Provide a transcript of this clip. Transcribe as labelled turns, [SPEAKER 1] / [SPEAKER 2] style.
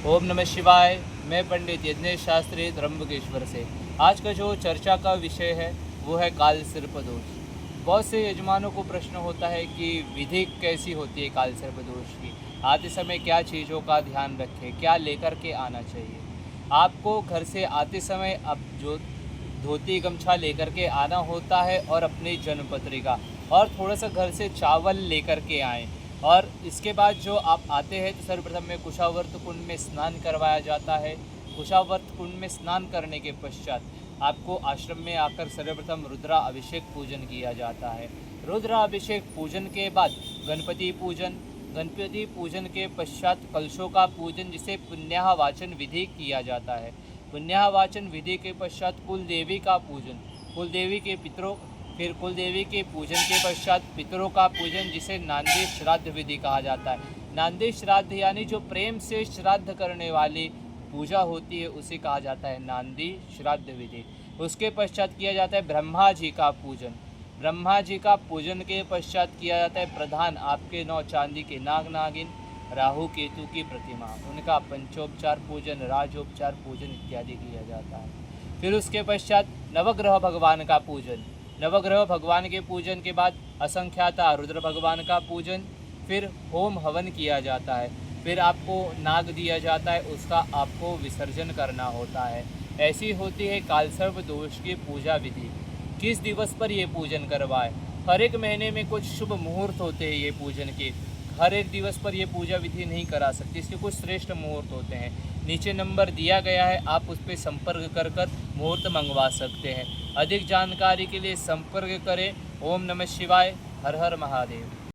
[SPEAKER 1] ओम नमः शिवाय। मैं पंडित यज्ञेश शास्त्री त्र्यंबकेश्वर से। आज का जो चर्चा का विषय है वो है काल सर्प दोष। बहुत से यजमानों को प्रश्न होता है कि विधि कैसी होती है काल सर्प दोष की, आते समय क्या चीज़ों का ध्यान रखें, क्या लेकर के आना चाहिए। आपको घर से आते समय अब जो धोती गमछा लेकर के आना होता है और अपनी जन्म पत्रिका और थोड़ा सा घर से चावल लेकर के आएँ। और इसके बाद जो आप आते हैं तो सर्वप्रथम में कुशावर्त कुंड में स्नान करवाया जाता है। कुशावर्त कुंड में स्नान करने के पश्चात आपको आश्रम में आकर सर्वप्रथम रुद्रा अभिषेक पूजन किया जाता है। रुद्रा अभिषेक पूजन के बाद गणपति पूजन के पश्चात कलशों का पूजन, जिसे पुण्याह वाचन विधि किया जाता है। पुण्याह वाचन विधि के पश्चात कुल देवी का पूजन, कुल देवी के पितरों, फिर कुल देवी के पूजन के पश्चात पितरों का पूजन, जिसे नांदी श्राद्ध विधि कहा जाता है। नांदी श्राद्ध यानी जो प्रेम से श्राद्ध करने वाली पूजा होती है उसे कहा जाता है नांदी श्राद्ध विधि। उसके पश्चात किया जाता है ब्रह्मा जी का पूजन। ब्रह्मा जी का पूजन के पश्चात किया जाता है प्रधान आपके 9 चांदी के नाग नागिन राहु केतु की प्रतिमा, उनका पंचोपचार पूजन, राजोपचार पूजन इत्यादि किया जाता है। फिर उसके पश्चात नवग्रह भगवान का पूजन। नवग्रह भगवान के पूजन के बाद असंख्याता रुद्र भगवान का पूजन, फिर होम हवन किया जाता है। फिर आपको नाग दिया जाता है, उसका आपको विसर्जन करना होता है। ऐसी होती है कालसर्प दोष की पूजा विधि। किस दिवस पर ये पूजन करवाए? हर एक महीने में कुछ शुभ मुहूर्त होते हैं ये पूजन के। हर एक दिवस पर ये पूजा विधि नहीं करा सकती, इसके कुछ श्रेष्ठ मुहूर्त होते हैं। नीचे नंबर दिया गया है, आप उस पर संपर्क कर मुहूर्त मंगवा सकते हैं। अधिक जानकारी के लिए संपर्क करें। ओम नमः शिवाय। हर हर महादेव।